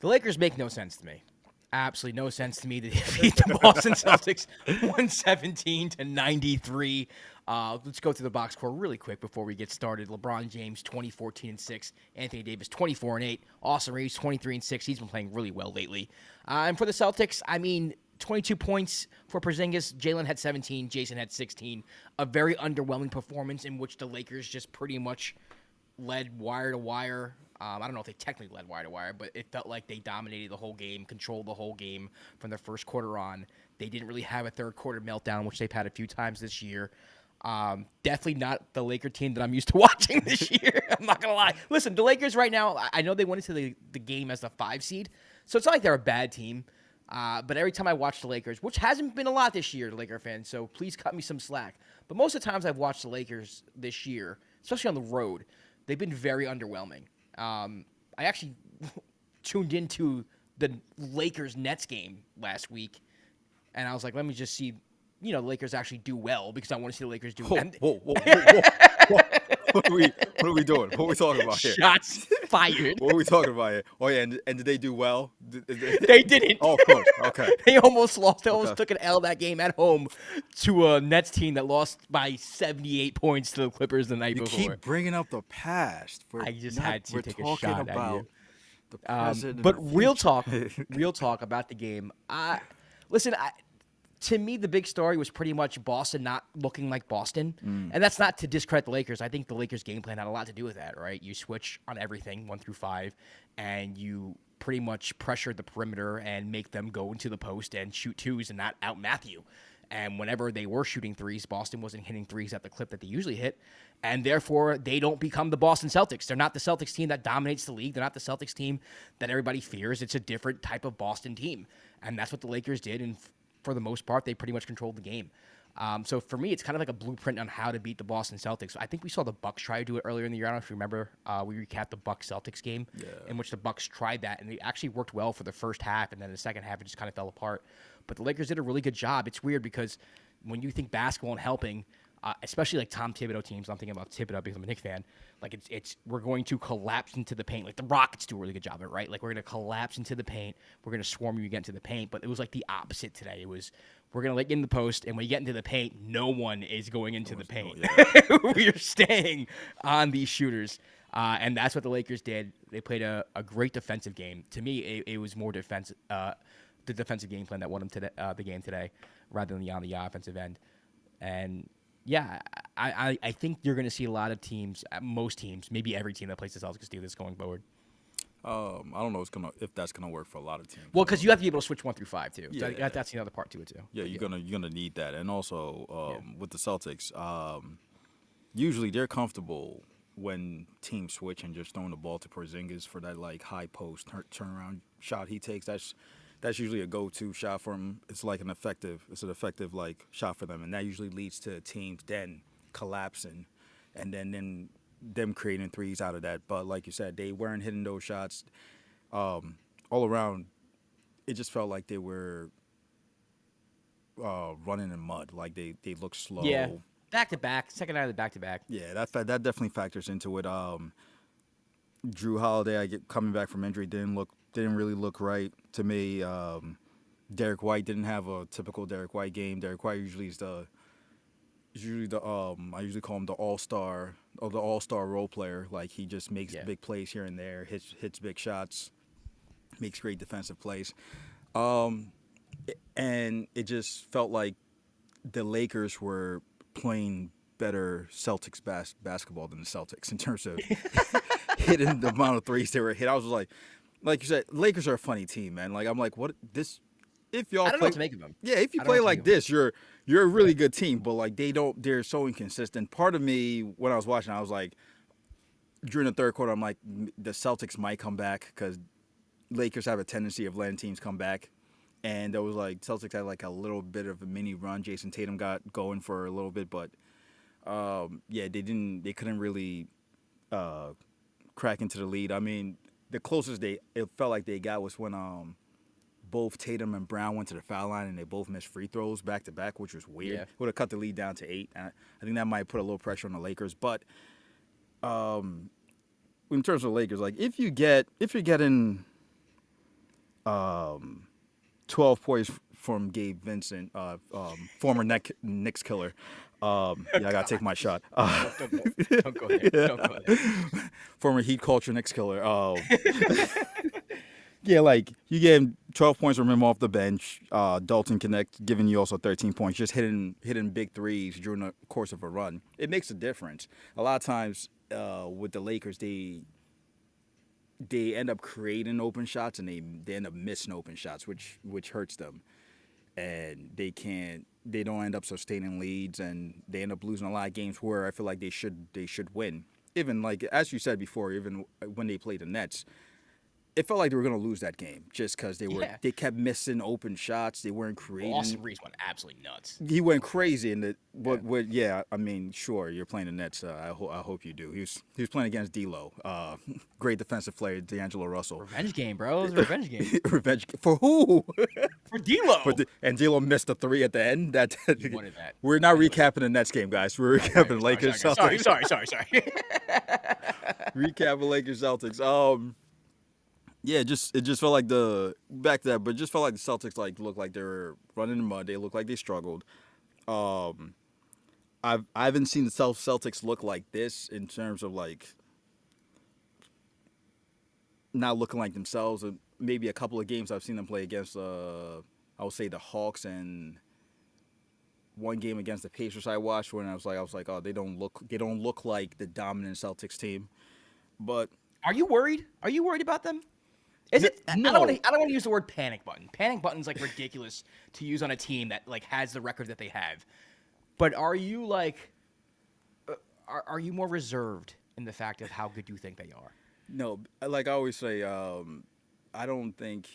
The Lakers make no sense to me. Absolutely no sense to me to defeat the Boston Celtics 117-93. Let's go through the box score really quick before we get started. LeBron James 20-14-6, Anthony Davis 24-8, Austin Reeves 23-6. He's been playing really well lately. And for the Celtics, 22 points for Porzingis. Jaylen had 17. Jayson had 16. A very underwhelming performance in which the Lakers just pretty much led wire to wire. I don't know if they technically led wire to wire, but it felt like they dominated the whole game, controlled the whole game from their first quarter on. They didn't really have a third quarter meltdown, which they've had a few times this year. Definitely not the Laker team that I'm used to watching this year. I'm not going to lie. Listen, the Lakers right now, I know they went into the game as the 5 seed, so it's not like they're a bad team. But every time I watch the Lakers, which hasn't been a lot this year, Laker fans, so please cut me some slack. But most of the times I've watched the Lakers this year, especially on the road, they've been very underwhelming. I actually tuned into the Lakers-Nets game last week, and I was like, let me just see, the Lakers actually do well because I want to see the Lakers do well. Whoa. What are we doing? What are we talking about here? Shots fired. What are we talking about here? Oh, yeah, and did they do well? They didn't. Oh, of course. Okay. They almost lost. They almost took an L that game at home to a Nets team that lost by 78 points to the Clippers the night before. You keep bringing up the past. I just had to take a shot at you. The present but and the real future. real talk about the game. Listen, to me, the big story was pretty much Boston not looking like Boston. And that's not to discredit the Lakers. I think the Lakers' game plan had a lot to do with that, right? You switch on everything, 1 through 5, and you pretty much pressure the perimeter and make them go into the post and shoot twos and not out-math you. And whenever they were shooting threes, Boston wasn't hitting threes at the clip that they usually hit. And therefore, they don't become the Boston Celtics. They're not the Celtics team that dominates the league. They're not the Celtics team that everybody fears. It's a different type of Boston team. And that's what the Lakers did. And for the most part, they pretty much controlled the game. So for me, it's kind of like a blueprint on how to beat the Boston Celtics. I think we saw the Bucks try to do it earlier in the year. I don't know if you remember. We recapped the Bucks-Celtics game in which the Bucks tried that, and it actually worked well for the first half, and then the second half it just kind of fell apart. But the Lakers did a really good job. It's weird because when you think basketball and helping, especially like Tom Thibodeau teams, I'm thinking about Thibodeau because I'm a Knicks fan, like it's we're going to collapse into the paint. Like the Rockets do a really good job of it, right? Like we're going to collapse into the paint. We're going to swarm you get into the paint. But it was like the opposite today. It was we're going to let you in the post, and when you get into the paint, no one is going into the paint. We're staying on these shooters. And that's what the Lakers did. They played a great defensive game. To me, it was more defensive, the defensive game plan that won them today, the game today, rather than on the offensive end. And yeah, I think you're going to see a lot of teams, most teams, maybe every team that plays the Celtics do this going forward. I don't know if that's gonna work for a lot of teams. Well, because you have to be able to switch 1 through 5 too. Yeah. So that's the other part to it too. Yeah, you're gonna need that, and also with the Celtics, usually they're comfortable when teams switch and just throwing the ball to Porzingis for that like high post turnaround shot he takes. That's usually a go-to shot for him. It's an effective like shot for them, and that usually leads to teams then collapsing, and then them creating threes out of that. But like you said, they weren't hitting those shots. All around, it just felt like they were running in mud. Like they looked slow. Yeah, back-to-back, second night of the back-to-back. Yeah, that definitely factors into it. Drew Holiday, coming back from injury, didn't really look right to me. Derek White didn't have a typical Derek White game. Derek White usually is the I usually call him the all-star or the all-star role player. Like he just makes big plays here and there, hits big shots, makes great defensive plays. And it just felt like the Lakers were playing better Celtics basketball than the Celtics in terms of hitting the amount of threes they were hit. I was like you said, Lakers are a funny team, man. Like I'm like, what this? If y'all I don't know what to make of them. Yeah, if you play like this, you're a really good team. But like they're so inconsistent. Part of me when I was watching, I was like, during the third quarter, I'm like, the Celtics might come back because Lakers have a tendency of letting teams come back. And there was like Celtics had like a little bit of a mini run. Jayson Tatum got going for a little bit, but they couldn't really crack into the lead. I mean, the closest it felt like they got was when both Tatum and Brown went to the foul line and they both missed free throws back to back, which was weird. Yeah. Would have cut the lead down to 8. I think that might put a little pressure on the Lakers. But in terms of Lakers, like if you're getting Um, 12 points from Gabe Vincent, former Knicks killer. Yeah, I gotta take my shot. Don't go there. Don't go there. Former Heat culture Knicks killer. Yeah, like you get him 12 points from him off the bench. Dalton Connect giving you also 13 points, just hitting big threes during the course of a run. It makes a difference. A lot of times with the Lakers, they end up creating open shots and they end up missing open shots, which hurts them. And they don't end up sustaining leads, and they end up losing a lot of games where I feel like they should win. Even like as you said before, even when they played the Nets, it felt like they were going to lose that game just because they kept missing open shots. They weren't creating. Austin Reeves went absolutely nuts. He went crazy in the I mean, sure, you're playing the Nets. I hope you do. He was playing against D'Lo, great defensive player, D'Angelo Russell. Revenge game, bro. It was a revenge game. Revenge for who? For D'Lo. And D'Lo missed a 3 at the end. He wanted that. We're not recapping the Nets game, guys. We're recapping Lakers Celtics. Sorry. Recapping Lakers Celtics. Yeah, it just felt like back to that, but it just felt like the Celtics looked like they were running in the mud. They looked like they struggled. I haven't seen the Celtics look like this in terms of like not looking like themselves. Maybe a couple of games I've seen them play against I would say the Hawks, and one game against the Pacers I watched when I was like, oh, they don't look like the dominant Celtics team. But are you worried? Are you worried about them? Is it? No. I don't want to use the word panic button. Panic button's like ridiculous to use on a team that like has the record that they have. But are you like, are you more reserved in the fact of how good you think they are? No, like I always say, I don't think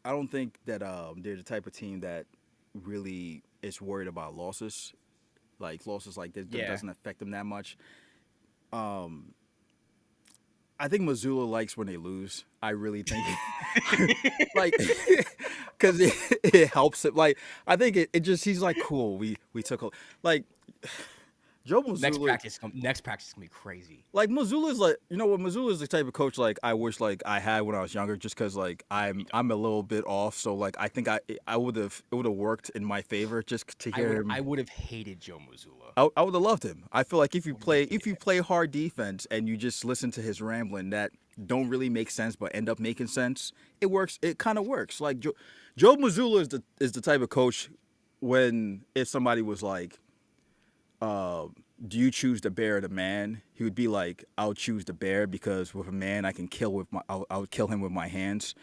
that they're the type of team that really is worried about losses. Like losses like this doesn't affect them that much. I think Missoula likes when they lose. I really think, like, because it helps it. Like, I think it just he's like, cool. We took like Joe Mazzulla. Next practice is gonna be crazy. Like Missoula's like, you know what? Missoula's the type of coach like I wish like I had when I was younger, just because like I'm a little bit off. So like I think it would have worked in my favor just to hear him. I would have hated Joe Mazzulla. I would have loved him. I feel like if you play hard defense and you just listen to his rambling that don't really make sense but end up making sense, it works. It kind of works. Like Joe Mazzulla is the type of coach if somebody was like, do you choose the bear or the man? He would be like, I'll choose the bear because with a man I can kill I would kill him with my hands.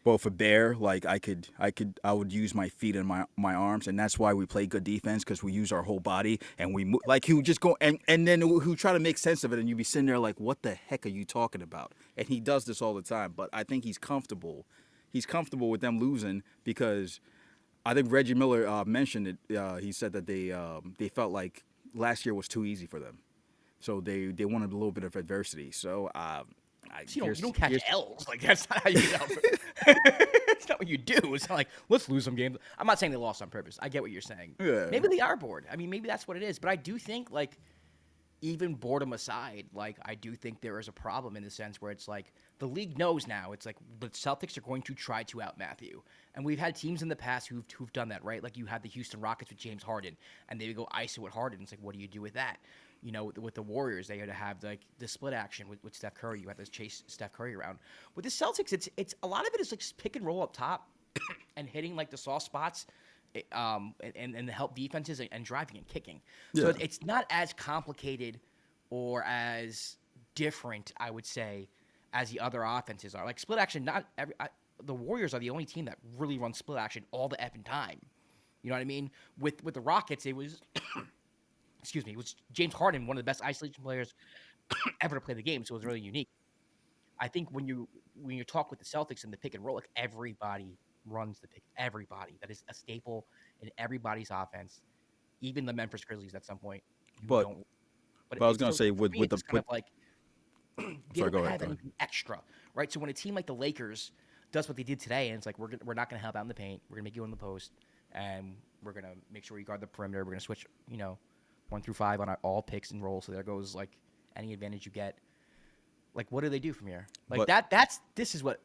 But with a bear, like I would use my feet and my arms, and that's why we play good defense because we use our whole body and we move. Like he would just go and then he would try to make sense of it, and you'd be sitting there like, what the heck are you talking about? And he does this all the time, but I think he's comfortable. He's comfortable with them losing because I think Reggie Miller mentioned it. He said that they felt like last year was too easy for them, so they wanted a little bit of adversity. So you don't catch L's. Like that's not how you It's not what you do. It's not like let's lose some games. I'm not saying they lost on purpose. I get what you're saying. Yeah. Maybe they are bored. I mean, maybe that's what it is. But I do think like even boredom aside, like I do think there is a problem in the sense where it's like the league knows now. It's like the Celtics are going to try to outmath you. And we've had teams in the past who've done that, right? Like you had the Houston Rockets with James Harden, and they would go ISO with Harden. It's like, what do you do with that? You know, with the Warriors, they had to have like the split action with Steph Curry. You have to chase Steph Curry around. With the Celtics, it's a lot of it is like pick and roll up top and hitting like the soft spots, and help defenses and driving and kicking. So it's not as complicated or as different, I would say, as the other offenses are. Like split action, the Warriors are the only team that really runs split action all the effing time. You know what I mean? With the Rockets, it was. Excuse me, it was James Harden, one of the best isolation players ever to play the game, so it was really unique. I think when you talk with the Celtics and the pick and roll, like everybody runs the pick. Everybody. That is a staple in everybody's offense, even the Memphis Grizzlies at some point. But I was going to say with the kind of like sorry, go ahead. Anything extra, right? So when a team like the Lakers does what they did today, and it's like we're not going to help out in the paint, we're going to make you in the post, and we're going to make sure you guard the perimeter. We're going to switch, 1 through 5 on all picks and rolls. So there goes like any advantage you get. Like, what do they do from here? Like this is what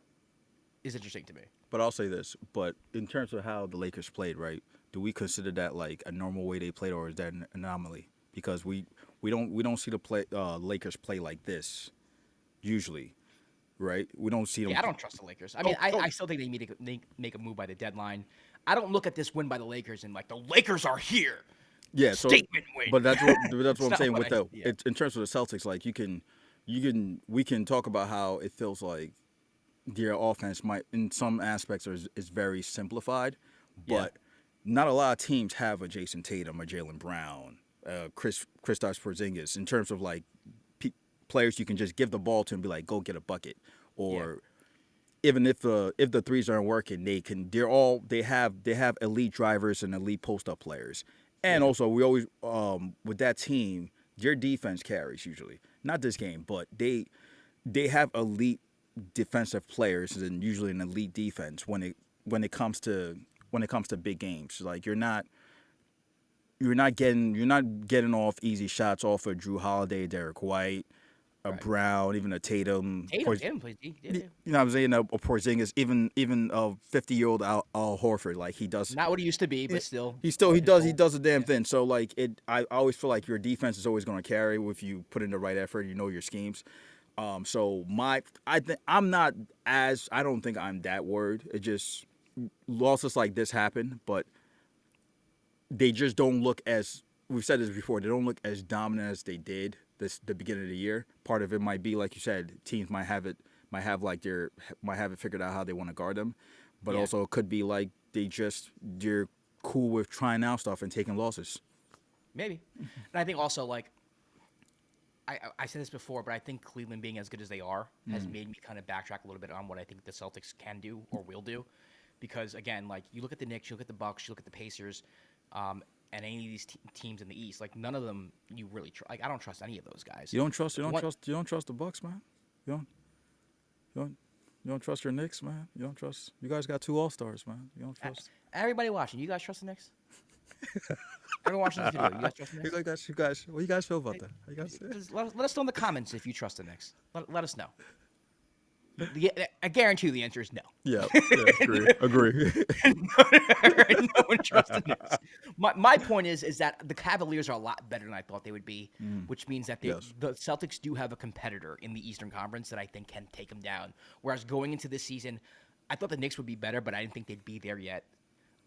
is interesting to me. But I'll say this. But in terms of how the Lakers played, right? Do we consider that like a normal way they played, or is that an anomaly? Because we don't see the Lakers play like this usually, right? We don't see them. Yeah, I don't trust the Lakers. I mean, Oh, I still think they make a move by the deadline. I don't look at this win by the Lakers and like the Lakers are here. Yeah, so Statement win. but that's what It's I'm not saying what with yeah. in terms of the Celtics, like we can talk about how it feels like their offense might in some aspects is very simplified, Yeah. but not a lot of teams have a Jayson Tatum or Jaylen Brown, Kristaps Porzingis in terms of like players you can just give the ball to and be like, go get a bucket, or even if the threes aren't working, they have elite drivers and elite post up players. And also, we always with that team, their defense carries usually. Not this game, but they have elite defensive players and usually an elite defense when it comes to big games. Like you're not getting off easy shots off of Drew Holiday, Derek White, a Brown, even a Tatum. Tatum plays D. Yeah. You know what I'm saying? A Porzingis, even a 50-year-old Al Horford, like he does. Not what he used to be, but still. He does a damn thing. So like I always feel like your defense is always going to carry if you put in the right effort. You know your schemes. So I don't think I'm that worried. It just losses like this happen, but they just don't look as we've said this before. They don't look as dominant as they did the beginning of the year. Part of it might be like you said, teams might have it figured out how they want to guard them, but also it could be like they're cool with trying out stuff and taking losses. Maybe. And I think also like I said this before, but I think Cleveland being as good as they are has made me kind of backtrack a little bit on what I think the Celtics can do or will do. Because, again, like, you look at the Knicks, you look at the Bucks, you look at the Pacers, and any of these teams in the East, like, none of them you really trust. Like, I don't trust any of those guys. You don't trust the Bucks, man. You don't trust your Knicks, man. You guys got 2 All-Stars, man. You don't trust. Everybody watching, you guys trust the Knicks? Everyone watching this video, you guys trust the Knicks? What do you guys feel about that? Just let us know in the comments if you trust the Knicks. Let us know. I guarantee you the answer is no. Yeah, agree. No one trusts the Knicks. My point is that the Cavaliers are a lot better than I thought they would be, which means that the Celtics do have a competitor in the Eastern Conference that I think can take them down. Whereas going into this season, I thought the Knicks would be better, but I didn't think they'd be there yet.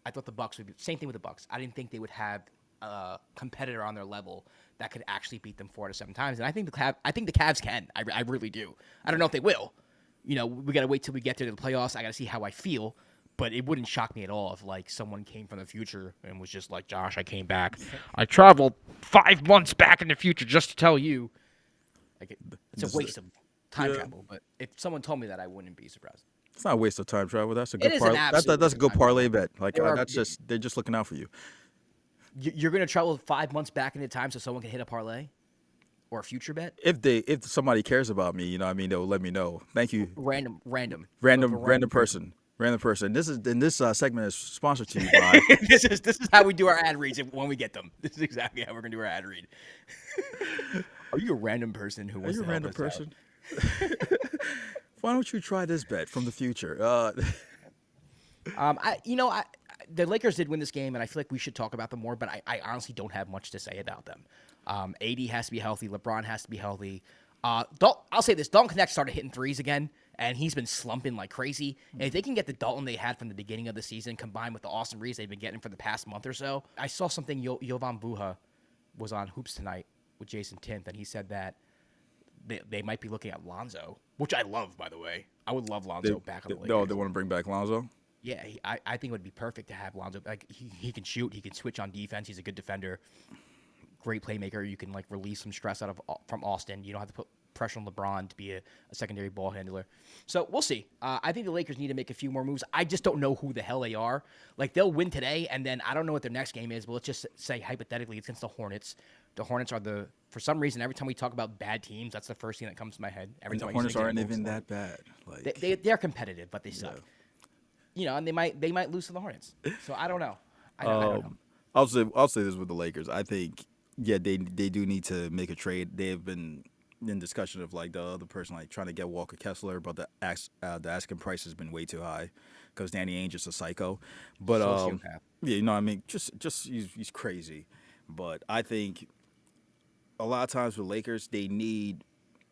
I thought the Bucks would be same thing with the Bucks. I didn't think they would have a competitor on their level that could actually beat them 4 to 7 times. And I think the Cavs can. I really do. I don't know if they will. You know, we got to wait till we get to the playoffs. I got to see how I feel, but it wouldn't shock me at all if, like, someone came from the future and was just like, Josh, I came back. I traveled 5 months back in the future just to tell you. Like, it's a waste of time travel, but if someone told me that, I wouldn't be surprised. It's not a waste of time travel. That's a good that's a good parlay bet. Like they're just looking out for you. You're going to travel 5 months back into time so someone can hit a parlay? Or a future bet? If somebody cares about me, you know what I mean, they'll let me know. Thank you. Random person. This segment is sponsored to you by this is how we do our ad reads when we get them. This is exactly how we're gonna do our ad read. Are you a random person who wants to help us out? Why don't you try this bet from the future? The Lakers did win this game, and I feel like we should talk about them more, but I honestly don't have much to say about them. AD has to be healthy. LeBron has to be healthy. I'll say this. Dalton Connect started hitting threes again, and he's been slumping like crazy. And if they can get the Dalton they had from the beginning of the season combined with the Austin Reeves they've been getting for the past month or so, I saw something. Jovan Buha was on Hoops Tonight with Jason Tint, and he said that they might be looking at Lonzo, which I love, by the way. I would love Lonzo back on the Lakers. No, they want to bring back Lonzo? Yeah, I think it would be perfect to have Lonzo. Like he can shoot, he can switch on defense. He's a good defender, great playmaker. You can like release some stress from Austin. You don't have to put pressure on LeBron to be a secondary ball handler. So we'll see. I think the Lakers need to make a few more moves. I just don't know who the hell they are. Like they'll win today, and then I don't know what their next game is. But let's just say hypothetically it's against the Hornets. The Hornets are for some reason every time we talk about bad teams, that's the first thing that comes to my head. Every time the Hornets aren't even that bad. Like they're competitive, but they suck. Yeah. You know, and they might lose to the Hornets. So I don't know. I don't know. I'll say this with the Lakers. I think they do need to make a trade. They have been in discussion of like the other person like trying to get Walker Kessler, but the asking price has been way too high because Danny Ainge is a psycho. But Sociopath. yeah, you know what I mean, just he's crazy. But I think a lot of times with Lakers, they need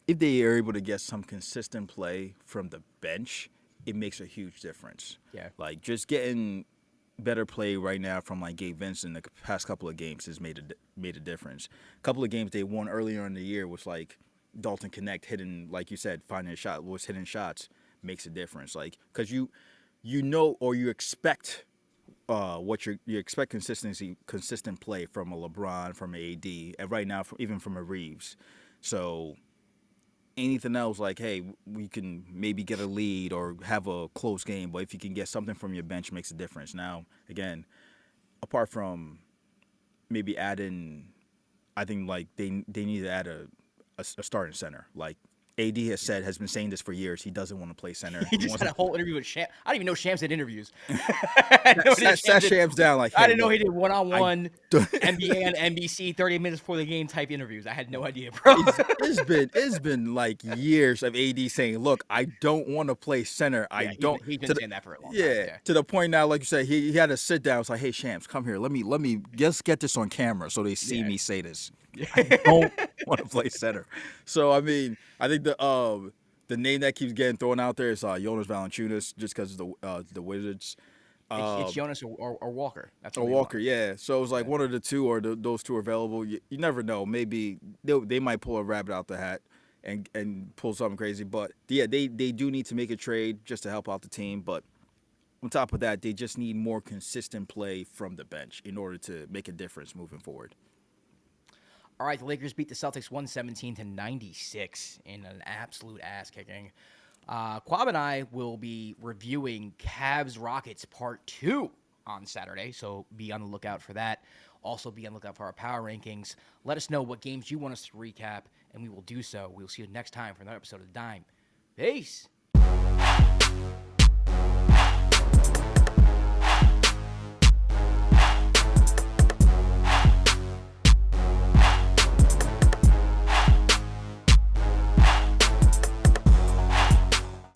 if they are able to get some consistent play from the bench, it makes a huge difference. Yeah. Like just getting better play right now from like Gabe Vincent the past couple of games has made a difference. A couple of games they won earlier in the year was like Dalton Connect hitting, like you said, finding a shot was hitting shots makes a difference. Like because you know or you expect what you expect consistent play from a LeBron, from an AD, and right now even from a Reeves. So anything else like, hey, we can maybe get a lead or have a close game, but if you can get something from your bench, makes a difference. Now, again, apart from maybe adding, I think like they need to add a starting center. Like AD has been saying this for years. He doesn't want to play center. He just had a whole interview with Shams. I didn't even know Shams did interviews. Sat Shams down like, hey, I didn't know he look, did one-on-one NBA and NBC 30 minutes before the game type interviews. I had no idea, bro. It's been like years of AD saying, "Look, I don't want to play center. I don't." He's been saying that for a long time. Yeah, to the point now, like you said, he had to sit down. It's like, "Hey, Shams, come here. Let me just get this on camera so they see me say this. I don't want to play center." So I mean, I think the name that keeps getting thrown out there is Jonas Valanciunas, just because of the Wizards. It's Jonas or Walker. That's or Walker, yeah. So it was like one of the two, or those two are available. You never know. Maybe they might pull a rabbit out the hat and pull something crazy. But yeah, they do need to make a trade just to help out the team. But on top of that, they just need more consistent play from the bench in order to make a difference moving forward. All right, the Lakers beat the Celtics 117-96 in an absolute ass kicking. Kwab and I will be reviewing Cavs-Rockets Part 2 on Saturday, so be on the lookout for that. Also be on the lookout for our power rankings. Let us know what games you want us to recap, and we will do so. We'll see you next time for another episode of The Dime. Peace!